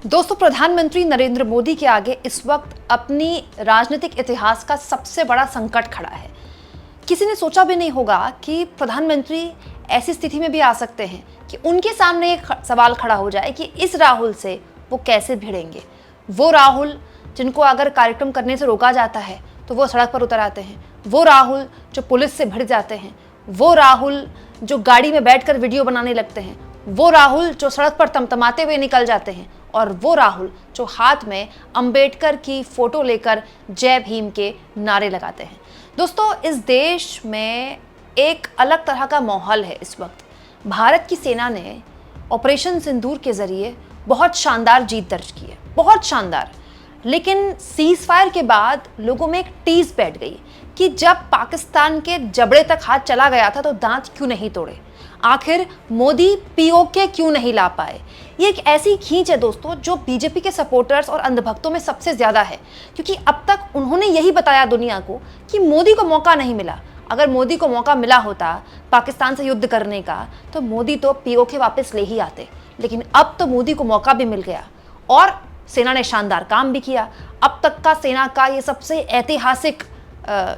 दोस्तों, प्रधानमंत्री नरेंद्र मोदी के आगे इस वक्त अपनी राजनीतिक इतिहास का सबसे बड़ा संकट खड़ा है। किसी ने सोचा भी नहीं होगा कि प्रधानमंत्री ऐसी स्थिति में भी आ सकते हैं कि उनके सामने एक सवाल खड़ा हो जाए कि इस राहुल से वो कैसे भिड़ेंगे। वो राहुल जिनको अगर कार्यक्रम करने से रोका जाता है तो वो सड़क पर उतर आते हैं। वो राहुल जो पुलिस से भिड़ जाते हैं। वो राहुल जो गाड़ी में बैठकर वीडियो बनाने लगते हैं। वो राहुल जो सड़क पर तमतमाते हुए निकल जाते हैं। और वो राहुल जो हाथ में अंबेडकर की फोटो लेकर जय भीम के नारे लगाते हैं। दोस्तों, इस देश में एक अलग तरह का माहौल है इस वक्त। भारत की सेना ने ऑपरेशन सिंदूर के जरिए बहुत शानदार जीत दर्ज की है, बहुत शानदार। लेकिन सीज फायर के बाद लोगों में एक टीस बैठ गई कि जब पाकिस्तान के जबड़े तक हाथ चला गया था तो दांत क्यों नहीं तोड़े, आखिर मोदी पीओके क्यों नहीं ला पाए। ये एक ऐसी खींच है दोस्तों जो बीजेपी के सपोर्टर्स और अंधभक्तों में सबसे ज्यादा है, क्योंकि अब तक उन्होंने यही बताया दुनिया को कि मोदी को मौका नहीं मिला। अगर मोदी को मौका मिला होता पाकिस्तान से युद्ध करने का तो मोदी तो पीओके वापस ले ही आते। लेकिन अब तो मोदी को मौका भी मिल गया और सेना ने शानदार काम भी किया। अब तक का सेना का ये सबसे ऐतिहासिक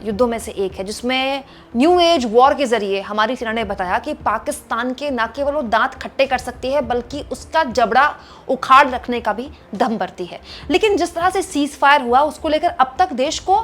युद्धों में से एक है जिसमें न्यू एज वॉर के जरिए हमारी सेना ने बताया कि पाकिस्तान के न केवल वो दांत खट्टे कर सकती है बल्कि उसका जबड़ा उखाड़ रखने का भी दम भरती है। लेकिन जिस तरह से सीज फायर हुआ उसको लेकर अब तक देश को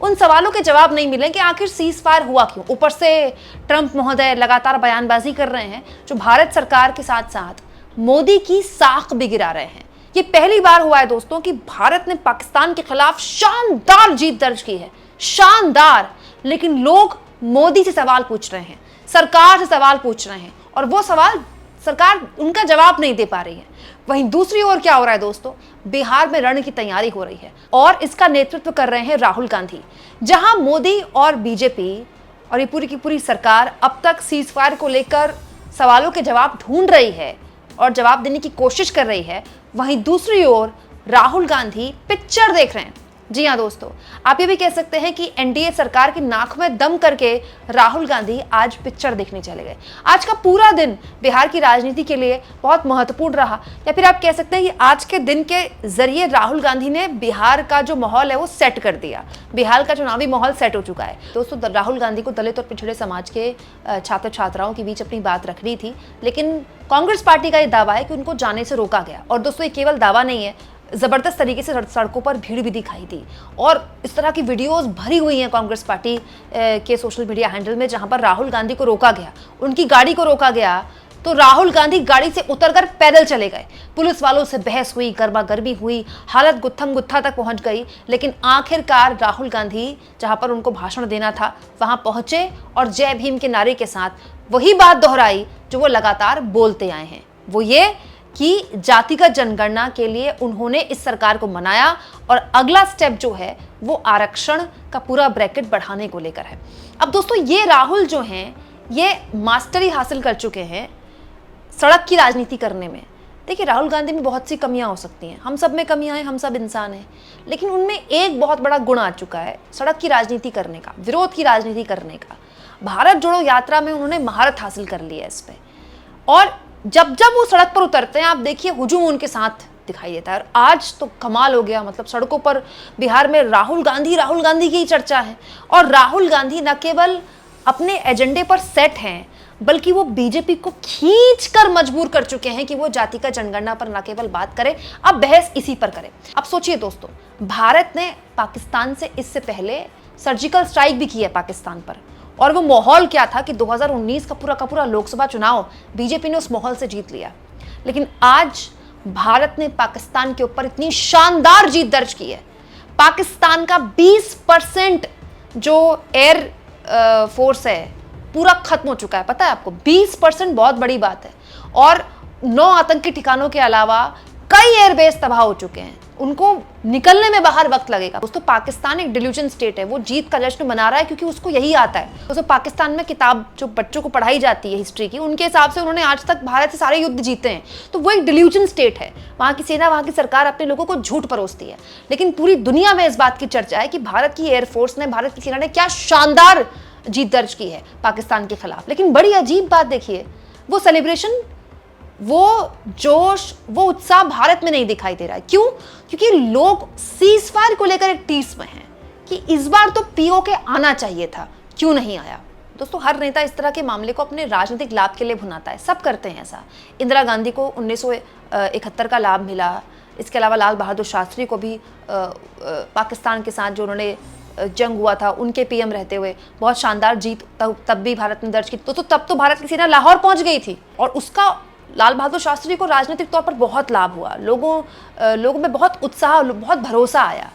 उन सवालों के जवाब नहीं मिले कि आखिर सीज फायर हुआ क्यों। ऊपर से ट्रंप महोदय लगातार बयानबाजी कर रहे हैं जो भारत सरकार के साथ साथ मोदी की साख भी गिरा रहे हैं। ये पहली बार हुआ है दोस्तों कि भारत ने पाकिस्तान के खिलाफ शानदार जीत दर्ज की है, शानदार। लेकिन लोग मोदी से सवाल पूछ रहे हैं, सरकार से सवाल पूछ रहे हैं और वो सवाल सरकार उनका जवाब नहीं दे पा रही है। वहीं दूसरी ओर क्या हो रहा है दोस्तों, बिहार में रण की तैयारी हो रही है और इसका नेतृत्व कर रहे हैं राहुल गांधी। जहां मोदी और बीजेपी और ये पूरी की पूरी सरकार अब तक सीज फायर को लेकर सवालों के जवाब ढूंढ रही है और जवाब देने की कोशिश कर रही है, वहीं दूसरी ओर राहुल गांधी पिक्चर देख रहे हैं। जी हाँ दोस्तों, आप ये भी कह सकते हैं कि एनडीए सरकार की नाक में दम करके राहुल गांधी आज पिक्चर देखने चले गए। आज का पूरा दिन बिहार की राजनीति के लिए बहुत महत्वपूर्ण रहा, या फिर आप कह सकते हैं कि आज के दिन के जरिए राहुल गांधी ने बिहार का जो माहौल है वो सेट कर दिया। बिहार का चुनावी माहौल सेट हो चुका है। दोस्तों, राहुल गांधी को दलित और पिछड़े समाज के छात्र छात्राओं के बीच अपनी बात रखनी थी, लेकिन कांग्रेस पार्टी का ये दावा है कि उनको जाने से रोका गया। और दोस्तों, ये केवल दावा नहीं है, जबरदस्त तरीके से सड़कों पर भीड़ भी दिखाई दी और इस तरह की वीडियोस भरी हुई हैं कांग्रेस पार्टी के सोशल मीडिया हैंडल में, जहां पर राहुल गांधी को रोका गया, उनकी गाड़ी को रोका गया तो राहुल गांधी गाड़ी से उतरकर पैदल चले गए। पुलिस वालों से बहस हुई, गर्मा गर्मी हुई, हालत गुत्थम गुत्था तक पहुंच गई। लेकिन आखिरकार राहुल गांधी जहां पर उनको भाषण देना था वहां पहुंचे और जय भीम के नारे के साथ वही बात दोहराई जो वो लगातार बोलते आए हैं। वो ये कि जातिगत जनगणना के लिए उन्होंने इस सरकार को मनाया और अगला स्टेप जो है वो आरक्षण का पूरा ब्रैकेट बढ़ाने को लेकर है। अब दोस्तों, ये राहुल जो हैं ये मास्टरी हासिल कर चुके हैं सड़क की राजनीति करने में। देखिए, राहुल गांधी में बहुत सी कमियां हो सकती हैं, हम सब में कमियां हैं, हम सब इंसान हैं, लेकिन उनमें एक बहुत बड़ा गुण आ चुका है सड़क की राजनीति करने का, विरोध की राजनीति करने का। भारत जोड़ो यात्रा में उन्होंने महारत हासिल कर ली है इस पे, और जब जब वो सड़क पर उतरते हैं आप देखिए हुजूम उनके साथ दिखाई देता है। और आज तो कमाल हो गया, मतलब सड़कों पर बिहार में राहुल गांधी की चर्चा है। और राहुल गांधी न केवल अपने एजेंडे पर सेट हैं बल्कि वो बीजेपी को खींच कर मजबूर कर चुके हैं कि वो जाति का जनगणना पर न केवल बात करे, अब बहस इसी पर करे। अब सोचिए दोस्तों, भारत ने पाकिस्तान से इससे पहले सर्जिकल स्ट्राइक भी की है पाकिस्तान पर, और वो माहौल क्या था कि 2019 का पूरा लोकसभा चुनाव बीजेपी ने उस माहौल से जीत लिया। लेकिन आज भारत ने पाकिस्तान के ऊपर इतनी शानदार जीत दर्ज की है। पाकिस्तान का 20% जो एयर फोर्स है पूरा खत्म हो चुका है। पता है आपको, 20% बहुत बड़ी बात है। और 9 आतंकी ठिकानों के अलावा कई एयरबेस तबाह हो चुके हैं, उनको निकलने में बाहर वक्त लगेगा। दोस्तों, पाकिस्तान एक डिल्यूजन स्टेट है, वो जीत का जश्न मना रहा है क्योंकि उसको यही आता है। दोस्तों, पाकिस्तान में किताब जो बच्चों को पढ़ाई जाती है हिस्ट्री की, उनके हिसाब से उन्होंने आज तक भारत से सारे युद्ध जीते हैं, तो वो एक डिल्यूजन स्टेट है। वहाँ की सेना, वहाँ की सरकार अपने लोगों को झूठ परोसती है। लेकिन पूरी दुनिया में इस बात की चर्चा है कि भारत की एयरफोर्स ने, भारत की सेना ने क्या शानदार जीत दर्ज की है पाकिस्तान के खिलाफ। लेकिन बड़ी अजीब बात देखिए, वो सेलिब्रेशन वो जोश, वो उत्साह भारत में नहीं दिखाई दे रहा है। क्यों? क्योंकि लोग सीज फायर को लेकर एक टीस में हैं कि इस बार तो पीओके आना चाहिए था, क्यों नहीं आया। दोस्तों, हर नेता इस तरह के मामले को अपने राजनीतिक लाभ के लिए भुनाता है, सब करते हैं ऐसा। इंदिरा गांधी को 1971 का लाभ मिला। इसके अलावा लाल बहादुर शास्त्री को भी पाकिस्तान के साथ जो उन्होंने जंग हुआ था, उनके पीएम रहते हुए बहुत शानदार जीत तब भी भारत ने दर्ज की। तो तब तो भारत की सेना लाहौर पहुंच गई थी और उसका लाल बहादुर शास्त्री को राजनीतिक तौर पर बहुत लाभ हुआ। लोगों में बहुत उत्साह, बहुत भरोसा आया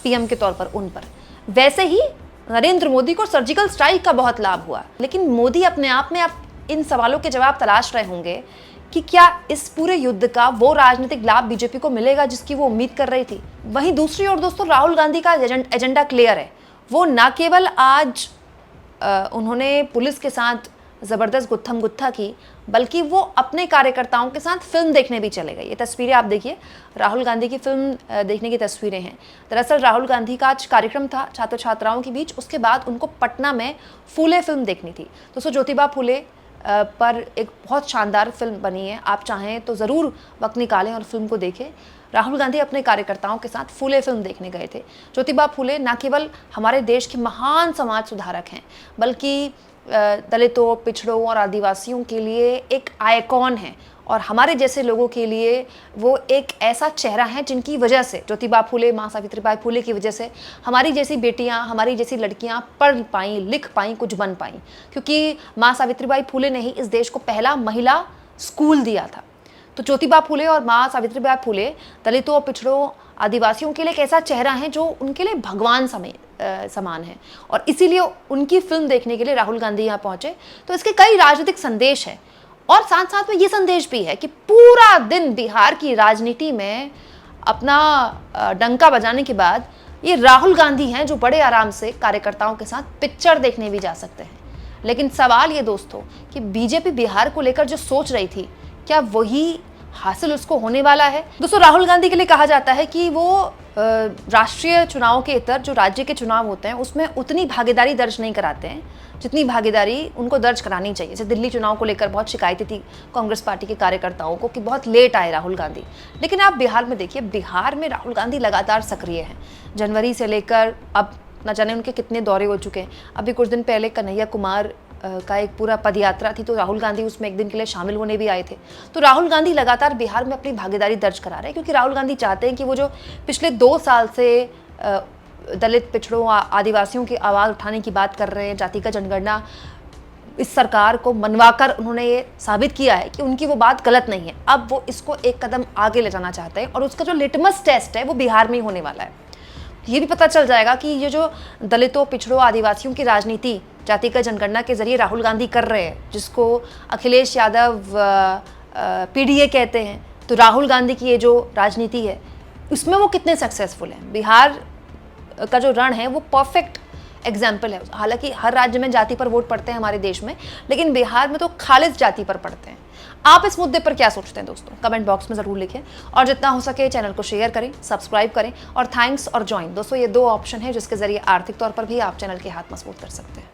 पीएम के तौर पर उन पर। वैसे ही नरेंद्र मोदी को सर्जिकल स्ट्राइक का बहुत लाभ हुआ। लेकिन मोदी अपने आप में अब इन सवालों के जवाब तलाश रहे होंगे कि क्या इस पूरे युद्ध का वो राजनीतिक लाभ बीजेपी को मिलेगा जिसकी वो उम्मीद कर रही थी। वहीं दूसरी ओर दोस्तों, राहुल गांधी का एजेंडा क्लियर है। वो न केवल आज उन्होंने पुलिस के साथ जबरदस्त गुत्थम गुत्था की, बल्कि वो अपने कार्यकर्ताओं के साथ फिल्म देखने भी चले गए। ये तस्वीरें आप देखिए, राहुल गांधी की फिल्म देखने की तस्वीरें हैं। दरअसल राहुल गांधी का आज कार्यक्रम था छात्र छात्राओं के बीच, उसके बाद उनको पटना में फूले फिल्म देखनी थी। दोस्तों, ज्योतिबा फूले पर एक बहुत शानदार फिल्म बनी है। आप चाहें तो ज़रूर वक्त निकालें और फिल्म को देखें। राहुल गांधी अपने कार्यकर्ताओं के साथ फूले फिल्म देखने गए थे। ज्योतिबा फूले न केवल हमारे देश के महान समाज सुधारक हैं, बल्कि दलितों, पिछड़ों और आदिवासियों के लिए एक आइकॉन है और हमारे जैसे लोगों के लिए वो एक ऐसा चेहरा है जिनकी वजह से, ज्योतिबा फूले, माँ सावित्रीबाई फूले की वजह से हमारी जैसी बेटियां, हमारी जैसी लड़कियां पढ़ पाईं, लिख पाईं, कुछ बन पाईं। क्योंकि माँ सावित्रीबाई फूले ने ही इस देश को पहला महिला स्कूल दिया था। तो ज्योतिबा फूले और माँ सावित्रीबाई फूले दलितों, पिछड़ों, आदिवासियों के लिए एक ऐसा चेहरा है जो उनके लिए भगवान समान है और इसीलिए उनकी फिल्म देखने के लिए राहुल गांधी यहाँ पहुंचे। तो इसके कई राजनीतिक संदेश हैं और साथ साथ में ये संदेश भी है कि पूरा दिन बिहार की राजनीति में अपना डंका बजाने के बाद ये राहुल गांधी हैं जो बड़े आराम से कार्यकर्ताओं के साथ पिक्चर देखने भी जा सकते हैं। लेकिन सवाल ये दोस्तों कि बीजेपी बिहार को लेकर जो सोच रही थी, क्या वही हासिल उसको होने वाला है। दोस्तों, राहुल गांधी के लिए कहा जाता है कि वो राष्ट्रीय चुनाव के इतर जो राज्य के चुनाव होते हैं उसमें उतनी भागीदारी दर्ज नहीं कराते हैं जितनी भागीदारी उनको दर्ज करानी चाहिए। जैसे दिल्ली चुनाव को लेकर बहुत शिकायतें थी कांग्रेस पार्टी के कार्यकर्ताओं को कि बहुत लेट आए राहुल गांधी। लेकिन आप बिहार में देखिए, बिहार में राहुल गांधी लगातार सक्रिय हैं। जनवरी से लेकर अब न जाने उनके कितने दौरे हो चुके हैं। अभी कुछ दिन पहले कन्हैया कुमार का एक पूरा पदयात्रा थी, तो राहुल गांधी उसमें एक दिन के लिए शामिल होने भी आए थे। तो राहुल गांधी लगातार बिहार में अपनी भागीदारी दर्ज करा रहे हैं क्योंकि राहुल गांधी चाहते हैं कि वो जो पिछले 2 साल से दलित, पिछड़ों, आदिवासियों की आवाज़ उठाने की बात कर रहे हैं, जाति का जनगणना, इस सरकार को मनवाकर उन्होंने ये साबित किया है कि उनकी वो बात गलत नहीं है। अब वो इसको एक कदम आगे ले जाना चाहते हैं और उसका जो लिटमस टेस्ट है वो बिहार में ही होने वाला है। ये भी पता चल जाएगा कि ये जो दलितों, पिछड़ों, आदिवासियों की राजनीति जाति का जनगणना के जरिए राहुल गांधी कर रहे हैं, जिसको अखिलेश यादव पीडीए कहते हैं, तो राहुल गांधी की ये जो राजनीति है उसमें वो कितने सक्सेसफुल हैं। बिहार का जो रण है वो परफेक्ट एग्जाम्पल है। हालांकि हर राज्य में जाति पर वोट पड़ते हैं हमारे देश में, लेकिन बिहार में तो खालिद जाति पर पड़ते हैं। आप इस मुद्दे पर क्या सोचते हैं दोस्तों? कमेंट बॉक्स में ज़रूर लिखें और जितना हो सके चैनल को शेयर करें, सब्सक्राइब करें और थैंक्स और ज्वाइन। दोस्तों, ये 2 ऑप्शन है जिसके जरिए आर्थिक तौर पर भी आप चैनल के हाथ मजबूत कर सकते हैं।